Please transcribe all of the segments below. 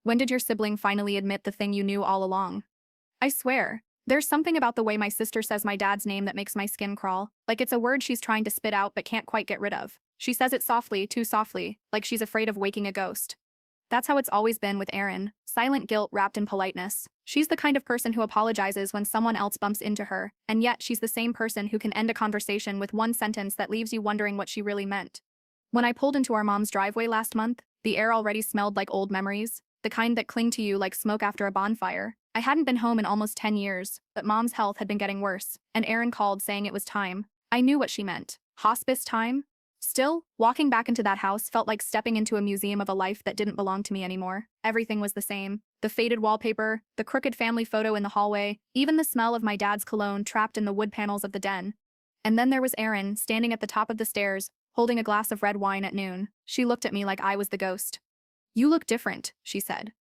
When did your sibling finally admit the thing you knew all along? I swear, there's something about the way my sister says my dad's name that makes my skin crawl, like it's a word she's trying to spit out but can't quite get rid of. She says it softly, too softly, like she's afraid of waking a ghost. That's how it's always been with Erin, silent guilt wrapped in politeness. She's the kind of person who apologizes when someone else bumps into her, and yet she's the same person who can end a conversation with one sentence that leaves you wondering what she really meant. When I pulled into our mom's driveway last month, the air already smelled like old memories, the kind that cling to you like smoke after a bonfire. I hadn't been home in almost 10 years, but mom's health had been getting worse, and Erin called saying it was time. I knew what she meant. Hospice time? Still, walking back into that house felt like stepping into a museum of a life that didn't belong to me anymore. Everything was the same. The faded wallpaper, the crooked family photo in the hallway, even the smell of my dad's cologne trapped in the wood panels of the den. And then there was Erin, standing at the top of the stairs, holding a glass of red wine at noon. She looked at me like I was the ghost. "You look different," she said.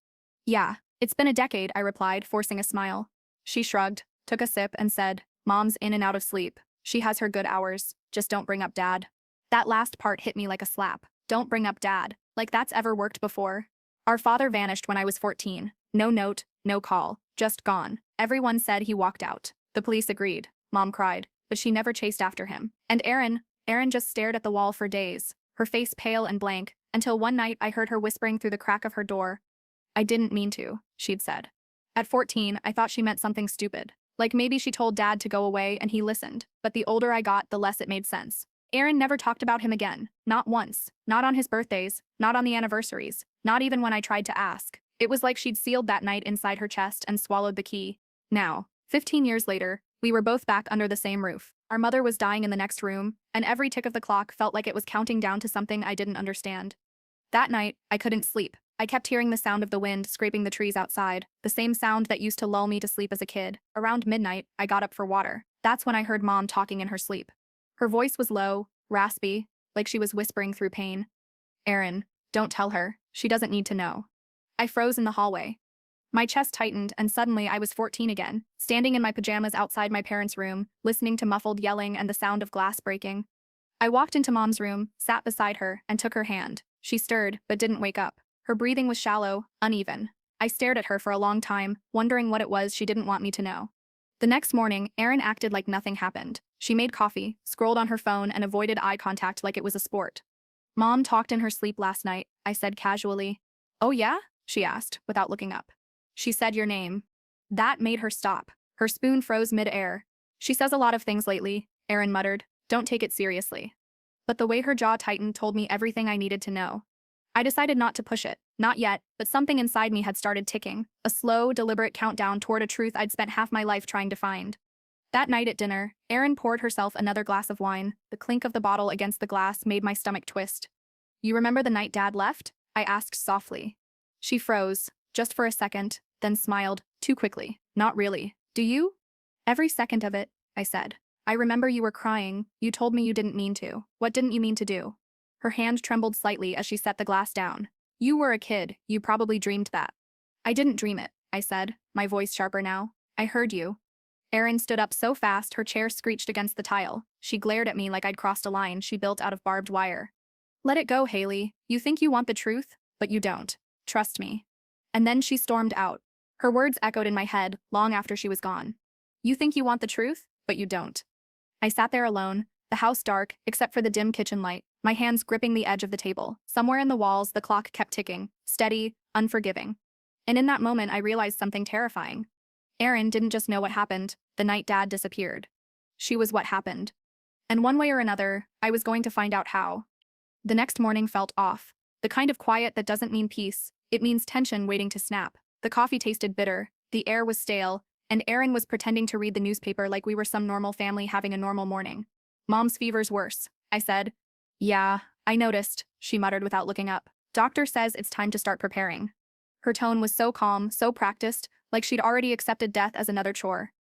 "Yeah, it's been a decade," I replied, forcing a smile. She shrugged, took a sip, and said, "Mom's in and out of sleep. She has her good hours. Just don't bring up Dad." That last part hit me like a slap. Don't bring up Dad. Like that's ever worked before. Our father vanished when I was 14. No note, no call, just gone. Everyone said he walked out. The police agreed. Mom cried, but she never chased after him. And Erin just stared at the wall for days, her face pale and blank, until one night I heard her whispering through the crack of her door. "I didn't mean to," she'd said. At 14, I thought she meant something stupid. Like maybe she told Dad to go away and he listened, but the older I got, the less it made sense. Erin never talked about him again. Not once. Not on his birthdays. Not on the anniversaries. Not even when I tried to ask. It was like she'd sealed that night inside her chest and swallowed the key. Now, 15 years later, we were both back under the same roof. Our mother was dying in the next room, and every tick of the clock felt like it was counting down to something I didn't understand. That night, I couldn't sleep. I kept hearing the sound of the wind scraping the trees outside, the same sound that used to lull me to sleep as a kid. Around midnight, I got up for water. That's when I heard Mom talking in her sleep. Her voice was low, raspy, like she was whispering through pain. "Erin, don't tell her. She doesn't need to know." I froze in the hallway. My chest tightened, and suddenly I was 14 again, standing in my pajamas outside my parents' room, listening to muffled yelling and the sound of glass breaking. I walked into Mom's room, sat beside her, and took her hand. She stirred, but didn't wake up. Her breathing was shallow, uneven. I stared at her for a long time, wondering what it was she didn't want me to know. The next morning, Erin acted like nothing happened. She made coffee, scrolled on her phone, and avoided eye contact like it was a sport. "Mom talked in her sleep last night," I said casually. "Oh yeah?" she asked, without looking up. "She said your name." That made her stop. Her spoon froze mid-air. "She says a lot of things lately," Erin muttered. "Don't take it seriously." But the way her jaw tightened told me everything I needed to know. I decided not to push it. Not yet, but something inside me had started ticking. A slow, deliberate countdown toward a truth I'd spent half my life trying to find. That night at dinner, Erin poured herself another glass of wine. The clink of the bottle against the glass made my stomach twist. "You remember the night Dad left?" I asked softly. She froze, just for a second, then smiled, too quickly. "Not really. Do you?" "Every second of it," I said. "I remember you were crying. You told me you didn't mean to. What didn't you mean to do?" Her hand trembled slightly as she set the glass down. "You were a kid. You probably dreamed that." "I didn't dream it," I said, my voice sharper now. "I heard you." Erin stood up so fast her chair screeched against the tile. She glared at me like I'd crossed a line she built out of barbed wire. "Let it go, Haley. You think you want the truth, but you don't. Trust me." And then she stormed out. Her words echoed in my head long after she was gone. "You think you want the truth, but you don't." I sat there alone, the house dark, except for the dim kitchen light, my hands gripping the edge of the table. Somewhere in the walls, the clock kept ticking, steady, unforgiving. And in that moment, I realized something terrifying. Erin didn't just know what happened the night Dad disappeared. She was what happened. And one way or another, I was going to find out how. The next morning felt off. The kind of quiet that doesn't mean peace, it means tension waiting to snap. The coffee tasted bitter, the air was stale, and Erin was pretending to read the newspaper like we were some normal family having a normal morning. "Mom's fever's worse," I said. "Yeah, I noticed," she muttered without looking up. "Doctor says it's time to start preparing." Her tone was so calm, so practiced, like she'd already accepted death as another chore.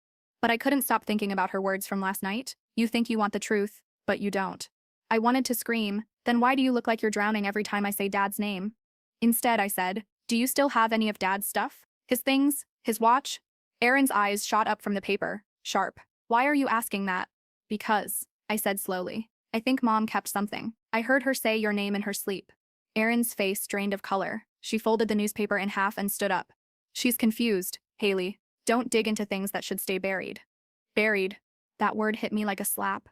But I couldn't stop thinking about her words from last night. "You think you want the truth, but you don't." I wanted to scream, "Then why do you look like you're drowning every time I say Dad's name?" Instead, I said, "Do you still have any of Dad's stuff? His things? His watch?" Erin's eyes shot up from the paper, sharp. "Why are you asking that?" "Because," I said slowly, "I think Mom kept something. I heard her say your name in her sleep." Erin's face drained of color. She folded the newspaper in half and stood up. She's confused, Haley. Don't dig into things that should stay buried. Buried. That word hit me like a slap.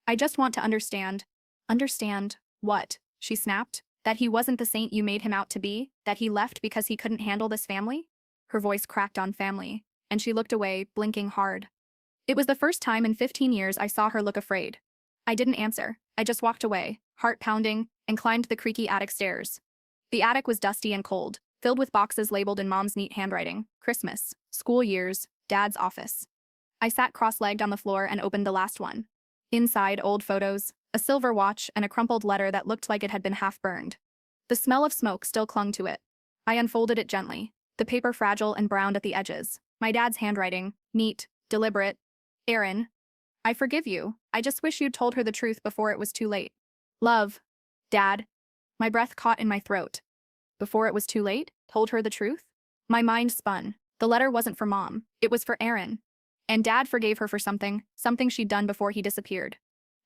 I just want to understand. Understand what? She snapped. That he wasn't the saint you made him out to be? That he left because he couldn't handle this family? Her voice cracked on family, and she looked away, blinking hard. It was the first time in 15 years I saw her look afraid. I didn't answer. I just walked away, heart pounding, and climbed the creaky attic stairs. The attic was dusty and cold, filled with boxes labeled in Mom's neat handwriting: Christmas, school years, Dad's office. I sat cross-legged on the floor and opened the last one. Inside, old photos, a silver watch, and a crumpled letter that looked like it had been half burned. The smell of smoke still clung to it. I unfolded it gently, the paper fragile and browned at the edges. My dad's handwriting, neat, deliberate. Aaron, I forgive you. I just wish you'd told her the truth before it was too late. Love. Dad. My breath caught in my throat. Before it was too late? Told her the truth? My mind spun. The letter wasn't for Mom. It was for Aaron. And Dad forgave her for something she'd done before he disappeared.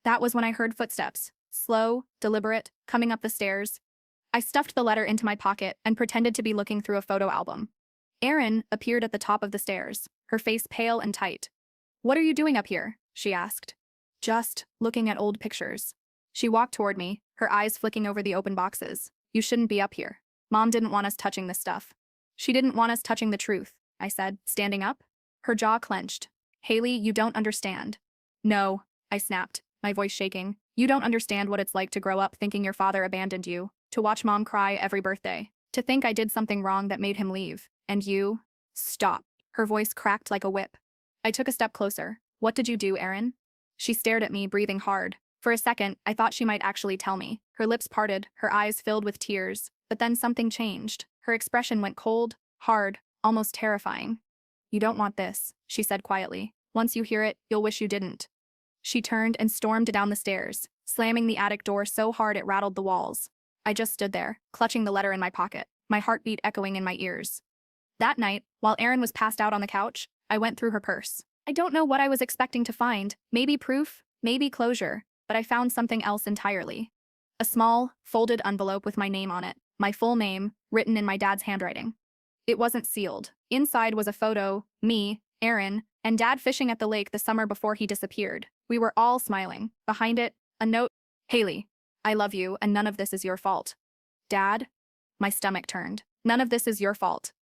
That was when I heard footsteps, slow, deliberate, coming up the stairs. I stuffed the letter into my pocket and pretended to be looking through a photo album. Erin appeared at the top of the stairs, her face pale and tight. "What are you doing up here?" she asked. "Just looking at old pictures." She walked toward me, her eyes flicking over the open boxes. "You shouldn't be up here. Mom didn't want us touching this stuff." "She didn't want us touching the truth," I said, standing up. Her jaw clenched. "Haley, you don't understand." "No," I snapped, my voice shaking. "You don't understand what it's like to grow up thinking your father abandoned you, to watch Mom cry every birthday, to think I did something wrong that made him leave, and you—" "Stop." Her voice cracked like a whip. I took a step closer. "What did you do, Erin?" She stared at me, breathing hard. For a second, I thought she might actually tell me. Her lips parted, her eyes filled with tears. But then something changed. Her expression went cold, hard, almost terrifying. "You don't want this," she said quietly. "Once you hear it, you'll wish you didn't." She turned and stormed down the stairs, slamming the attic door so hard it rattled the walls. I just stood there, clutching the letter in my pocket, my heartbeat echoing in my ears. That night, while Erin was passed out on the couch, I went through her purse. I don't know what I was expecting to find, maybe proof, maybe closure, but I found something else entirely. A small, folded envelope with my name on it, my full name, written in my dad's handwriting. It wasn't sealed. Inside was a photo, me, Erin, and Dad fishing at the lake the summer before he disappeared. We were all smiling. Behind it, a note: "Haley, I love you, and none of this is your fault." "Dad?" My stomach turned. "None of this is your fault."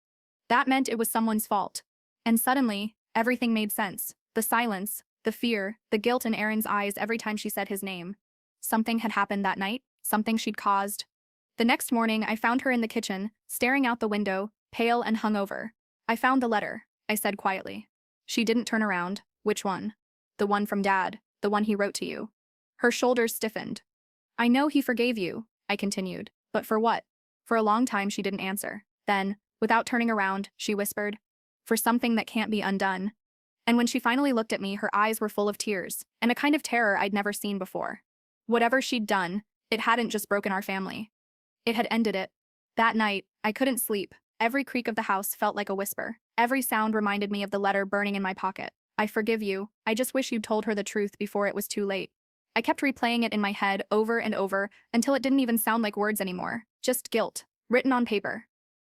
That meant it was someone's fault. And suddenly, everything made sense. The silence, the fear, the guilt in Erin's eyes every time she said his name. Something had happened that night, something she'd caused. The next morning, I found her in the kitchen, staring out the window, pale and hungover. "I found the letter," I said quietly. She didn't turn around. "Which one?" "The one from Dad, the one he wrote to you." Her shoulders stiffened. "I know he forgave you," I continued. "But for what?" For a long time she didn't answer. Then, without turning around, she whispered, "For something that can't be undone." And when she finally looked at me, her eyes were full of tears, and a kind of terror I'd never seen before. Whatever she'd done, it hadn't just broken our family. It had ended it. That night, I couldn't sleep. Every creak of the house felt like a whisper. Every sound reminded me of the letter burning in my pocket. "I forgive you. I just wish you'd told her the truth before it was too late." I kept replaying it in my head over and over until it didn't even sound like words anymore. Just guilt, written on paper.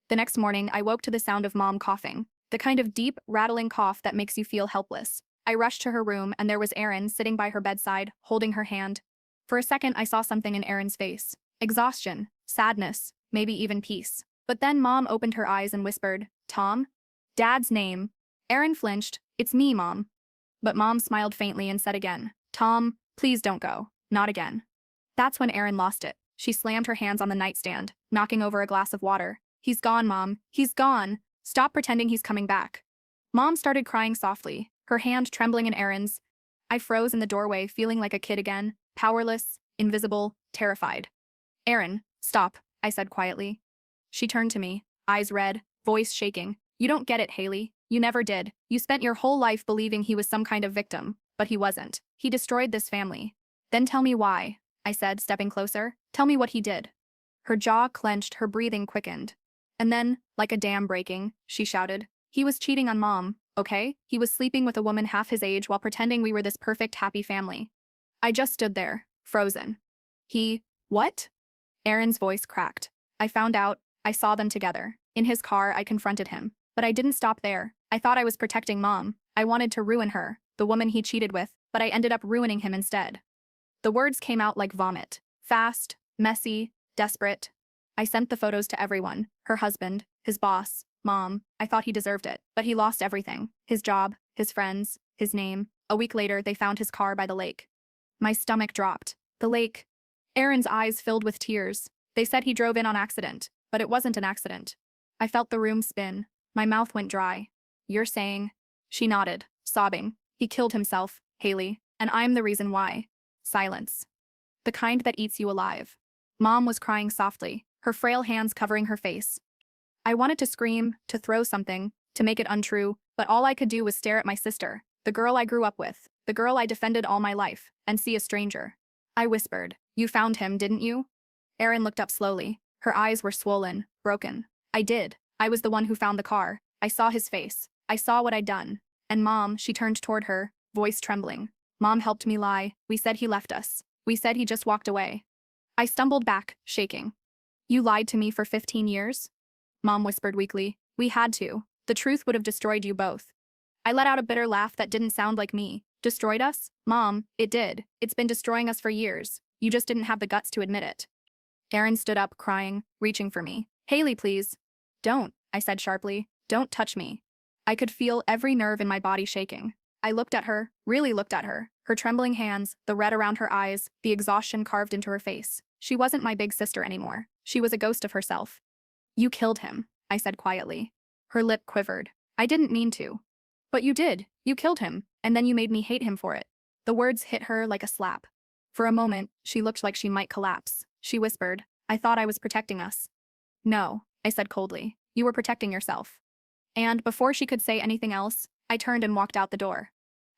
The next morning, I woke to the sound of Mom coughing. The kind of deep, rattling cough that makes you feel helpless. I rushed to her room, and there was Erin sitting by her bedside, holding her hand. For a second, I saw something in Erin's face. Exhaustion, sadness, maybe even peace. But then Mom opened her eyes and whispered, "Tom?" Dad's name. Erin flinched. "It's me, Mom." But Mom smiled faintly and said again, "Tom, please don't go. Not again." That's when Erin lost it. She slammed her hands on the nightstand, knocking over a glass of water. "He's gone, Mom. He's gone. Stop pretending he's coming back." Mom started crying softly, her hand trembling in Erin's. I froze in the doorway, feeling like a kid again, powerless, invisible, terrified. "Erin, stop," I said quietly. She turned to me, eyes red, voice shaking. "You don't get it, Haley. You never did. You spent your whole life believing he was some kind of victim, but he wasn't. He destroyed this family." "Then tell me why," I said, stepping closer. "Tell me what he did." Her jaw clenched, her breathing quickened. And then, like a dam breaking, she shouted, "He was cheating on Mom, okay? He was sleeping with a woman half his age while pretending we were this perfect, happy family." I just stood there, frozen. "He— what?" Erin's voice cracked. "I found out, I saw them together. In his car, I confronted him. But I didn't stop there. I thought I was protecting Mom. I wanted to ruin her, the woman he cheated with, but I ended up ruining him instead. The words came out like vomit. Fast, messy, desperate. I sent the photos to everyone. Her husband, his boss, Mom. I thought he deserved it, but he lost everything. His job, his friends, his name. A week later, they found his car by the lake. My stomach dropped. The lake. Aaron's eyes filled with tears. They said he drove in on accident, but it wasn't an accident. I felt the room spin. My mouth went dry. You're saying? She nodded, sobbing. He killed himself, Haley, and I'm the reason why. Silence. The kind that eats you alive. Mom was crying softly, her frail hands covering her face. I wanted to scream, to throw something, to make it untrue, but all I could do was stare at my sister, the girl I grew up with, the girl I defended all my life, and see a stranger. I whispered, "You found him, didn't you?" Erin looked up slowly. Her eyes were swollen, broken. I did. I was the one who found the car. I saw his face. I saw what I'd done. And Mom, she turned toward her, voice trembling. Mom helped me lie. We said he left us. We said he just walked away. I stumbled back, shaking. You lied to me for 15 years? Mom whispered weakly. We had to. The truth would have destroyed you both. I let out a bitter laugh that didn't sound like me. Destroyed us? Mom, it did. It's been destroying us for years. You just didn't have the guts to admit it. Erin stood up, crying, reaching for me. Haley, please. Don't, I said sharply. Don't touch me. I could feel every nerve in my body shaking. I looked at her, really looked at her, her trembling hands, the red around her eyes, the exhaustion carved into her face. She wasn't my big sister anymore. She was a ghost of herself. You killed him, I said quietly. Her lip quivered. I didn't mean to. But you did. You killed him, and then you made me hate him for it. The words hit her like a slap. For a moment, she looked like she might collapse. She whispered, I thought I was protecting us. No, I said coldly. You were protecting yourself. And before she could say anything else, I turned and walked out the door.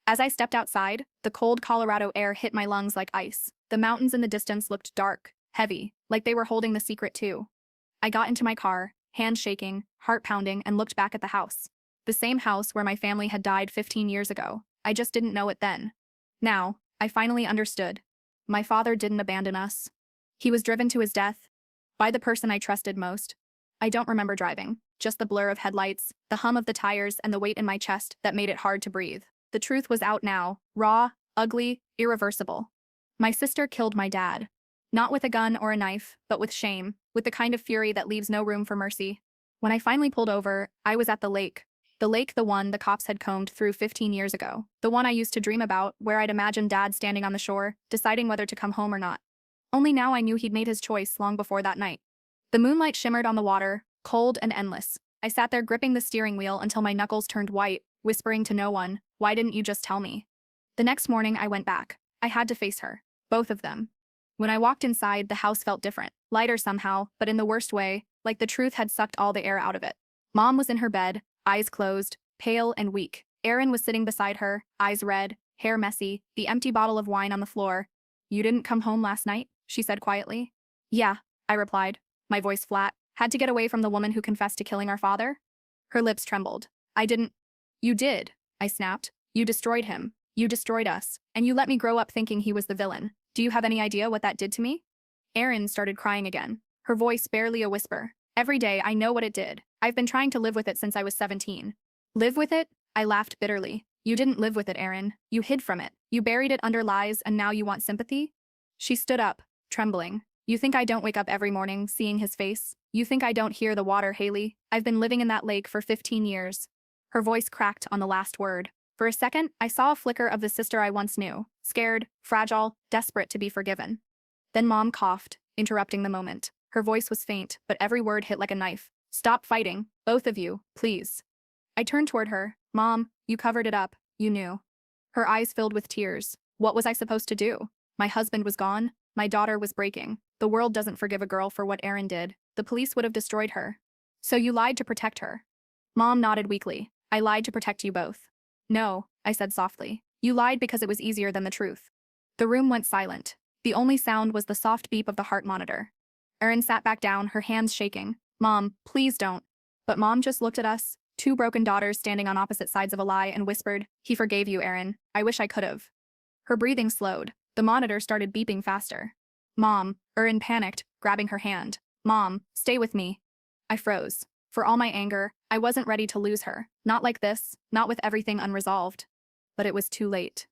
As I stepped outside, the cold Colorado air hit my lungs like ice. The mountains in the distance looked dark, heavy, like they were holding the secret too. I got into my car, hands shaking, heart pounding, and looked back at the house. The same house where my family had died 15 years ago. I just didn't know it then. Now, I finally understood. My father didn't abandon us. He was driven to his death by the person I trusted most. I don't remember driving, just the blur of headlights, the hum of the tires, and the weight in my chest that made it hard to breathe. The truth was out now, raw, ugly, irreversible. My sister killed my dad. Not with a gun or a knife, but with shame, with the kind of fury that leaves no room for mercy. When I finally pulled over, I was at the lake. The lake, the one the cops had combed through 15 years ago. The one I used to dream about, where I'd imagine Dad standing on the shore, deciding whether to come home or not. Only now I knew he'd made his choice long before that night. The moonlight shimmered on the water, cold and endless. I sat there gripping the steering wheel until my knuckles turned white, whispering to no one, why didn't you just tell me? The next morning I went back. I had to face her. Both of them. When I walked inside, the house felt different, lighter somehow, but in the worst way, like the truth had sucked all the air out of it. Mom was in her bed, eyes closed, pale and weak. Erin was sitting beside her, eyes red, hair messy, the empty bottle of wine on the floor. You didn't come home last night? She said quietly. Yeah, I replied, my voice flat. Had to get away from the woman who confessed to killing our father? Her lips trembled. I didn't. You did, I snapped. You destroyed him. You destroyed us. And you let me grow up thinking he was the villain. Do you have any idea what that did to me? Erin started crying again, her voice barely a whisper. Every day I know what it did. I've been trying to live with it since I was 17. Live with it? I laughed bitterly. You didn't live with it, Erin. You hid from it. You buried it under lies and now you want sympathy? She stood up, trembling. You think I don't wake up every morning seeing his face? You think I don't hear the water, Haley? I've been living in that lake for 15 years. Her voice cracked on the last word. For a second, I saw a flicker of the sister I once knew, scared, fragile, desperate to be forgiven. Then Mom coughed, interrupting the moment. Her voice was faint, but every word hit like a knife. Stop fighting, both of you, please. I turned toward her. Mom, you covered it up, you knew. Her eyes filled with tears. What was I supposed to do? My husband was gone. My daughter was breaking. The world doesn't forgive a girl for what Erin did. The police would have destroyed her. So you lied to protect her. Mom nodded weakly. I lied to protect you both. No, I said softly. You lied because it was easier than the truth. The room went silent. The only sound was the soft beep of the heart monitor. Erin sat back down, her hands shaking. Mom, please don't. But Mom just looked at us, two broken daughters standing on opposite sides of a lie, and whispered, he forgave you, Erin. I wish I could have. Her breathing slowed. The monitor started beeping faster. Mom, Erin panicked, grabbing her hand. Mom, stay with me. I froze. For all my anger, I wasn't ready to lose her. Not like this, not with everything unresolved. But it was too late.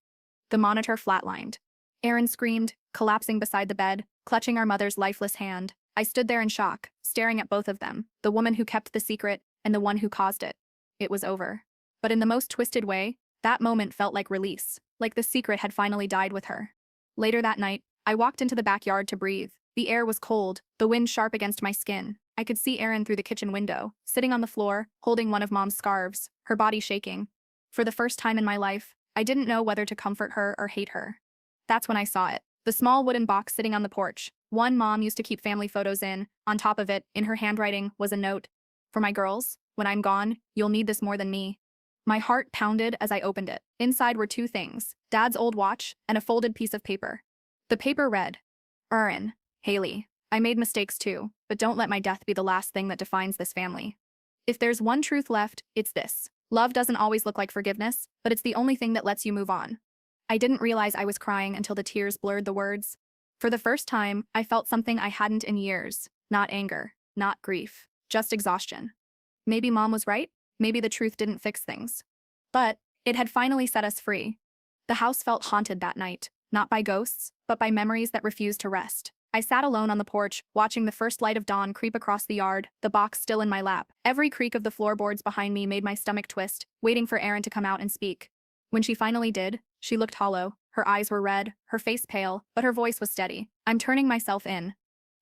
The monitor flatlined. Aaron screamed, collapsing beside the bed, clutching our mother's lifeless hand. I stood there in shock, staring at both of them, the woman who kept the secret and the one who caused it. It was over. But in the most twisted way, that moment felt like release, like the secret had finally died with her. Later that night, I walked into the backyard to breathe. The air was cold, the wind sharp against my skin. I could see Erin through the kitchen window, sitting on the floor, holding one of Mom's scarves, her body shaking. For the first time in my life, I didn't know whether to comfort her or hate her. That's when I saw it. The small wooden box sitting on the porch. One Mom used to keep family photos in. On top of it, in her handwriting, was a note. For my girls, when I'm gone, you'll need this more than me. My heart pounded as I opened it. Inside were two things: Dad's old watch and a folded piece of paper. The paper read, Erin, Haley, I made mistakes too, but don't let my death be the last thing that defines this family. If there's one truth left, it's this. Love doesn't always look like forgiveness, but it's the only thing that lets you move on. I didn't realize I was crying until the tears blurred the words. For the first time, I felt something I hadn't in years. Not anger, not grief, just exhaustion. Maybe Mom was right. Maybe the truth didn't fix things. But it had finally set us free. The house felt haunted that night, not by ghosts, but by memories that refused to rest. I sat alone on the porch, watching the first light of dawn creep across the yard, the box still in my lap. Every creak of the floorboards behind me made my stomach twist, waiting for Erin to come out and speak. When she finally did, she looked hollow. Her eyes were red, her face pale, but her voice was steady. I'm turning myself in.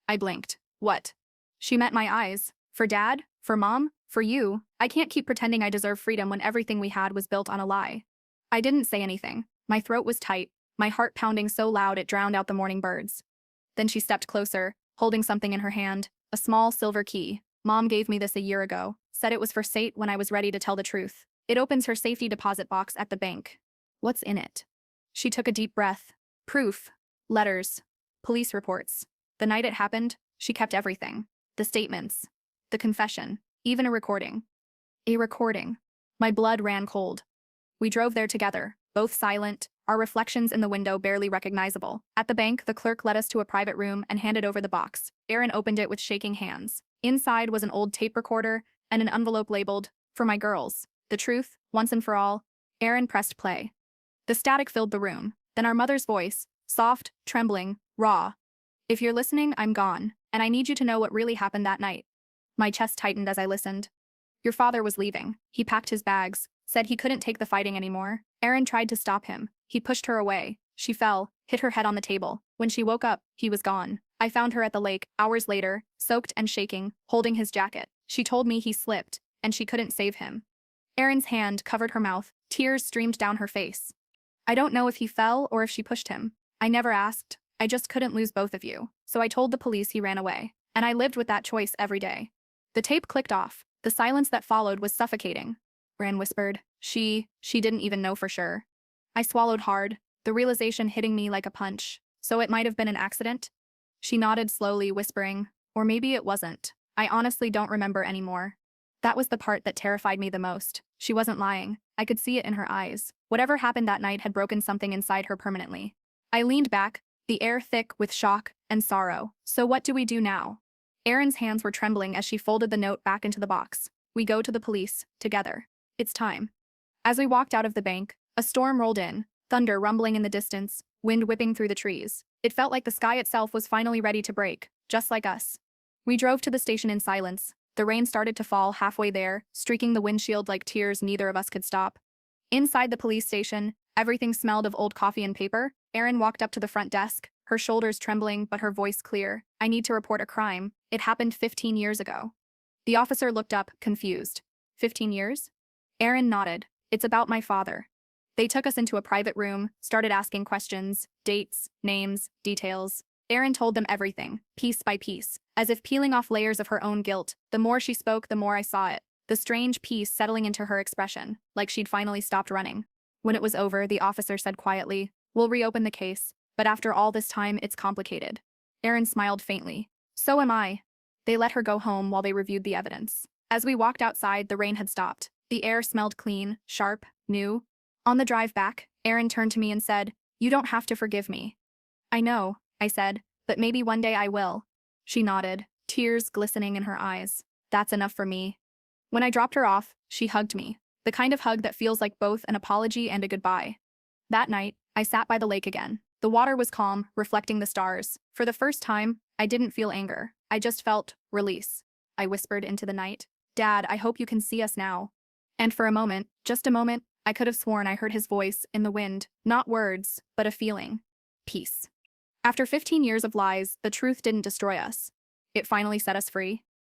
I blinked. What? She met my eyes. For Dad? For Mom? For you? I can't keep pretending I deserve freedom when everything we had was built on a lie. I didn't say anything. My throat was tight, my heart pounding so loud it drowned out the morning birds. Then she stepped closer, holding something in her hand, a small silver key. Mom gave me this a year ago, said it was for Sate when I was ready to tell the truth. It opens her safety deposit box at the bank. What's in it? She took a deep breath. Proof. Letters. Police reports. The night it happened, she kept everything. The statements. The confession. Even a recording. A recording. My blood ran cold. We drove there together, both silent, our reflections in the window barely recognizable. At the bank, the clerk led us to a private room and handed over the box. Erin opened it with shaking hands. Inside was an old tape recorder and an envelope labeled, For my girls. The truth, once and for all. Erin pressed play. The static filled the room. Then our mother's voice, soft, trembling, raw. If you're listening, I'm gone, and I need you to know what really happened that night. My chest tightened as I listened. Your father was leaving. He packed his bags, said he couldn't take the fighting anymore. Erin tried to stop him. He pushed her away. She fell, hit her head on the table. When she woke up, he was gone. I found her at the lake, hours later, soaked and shaking, holding his jacket. She told me he slipped, and she couldn't save him. Erin's hand covered her mouth. Tears streamed down her face. I don't know if he fell or if she pushed him. I never asked. I just couldn't lose both of you. So I told the police he ran away. And I lived with that choice every day. The tape clicked off. The silence that followed was suffocating. Ran whispered. She didn't even know for sure. I swallowed hard, the realization hitting me like a punch. So it might have been an accident? She nodded slowly, whispering, or maybe it wasn't. I honestly don't remember anymore. That was the part that terrified me the most. She wasn't lying. I could see it in her eyes. Whatever happened that night had broken something inside her permanently. I leaned back, the air thick with shock and sorrow. So what do we do now? Erin's hands were trembling as she folded the note back into the box. We go to the police, together. It's time. As we walked out of the bank, a storm rolled in, thunder rumbling in the distance, wind whipping through the trees. It felt like the sky itself was finally ready to break, just like us. We drove to the station in silence. The rain started to fall halfway there, streaking the windshield like tears neither of us could stop. Inside the police station, everything smelled of old coffee and paper. Erin walked up to the front desk, her shoulders trembling but her voice clear. I need to report a crime. It happened 15 years ago. The officer looked up, confused. 15 years? Erin nodded. It's about my father. They took us into a private room, started asking questions, dates, names, details. Erin told them everything, piece by piece, as if peeling off layers of her own guilt. The more she spoke, the more I saw it. The strange peace settling into her expression, like she'd finally stopped running. When it was over, the officer said quietly, We'll reopen the case, but after all this time, it's complicated. Erin smiled faintly. So am I. They let her go home while they reviewed the evidence. As we walked outside, the rain had stopped. The air smelled clean, sharp, new. On the drive back, Erin turned to me and said, You don't have to forgive me. I know, I said, but maybe one day I will. She nodded, tears glistening in her eyes. That's enough for me. When I dropped her off, she hugged me, the kind of hug that feels like both an apology and a goodbye. That night, I sat by the lake again. The water was calm, reflecting the stars. For the first time, I didn't feel anger. I just felt release. I whispered into the night, "Dad, I hope you can see us now." And for a moment, just a moment, I could have sworn I heard his voice in the wind, not words, but a feeling. Peace. After 15 years of lies, the truth didn't destroy us. It finally set us free.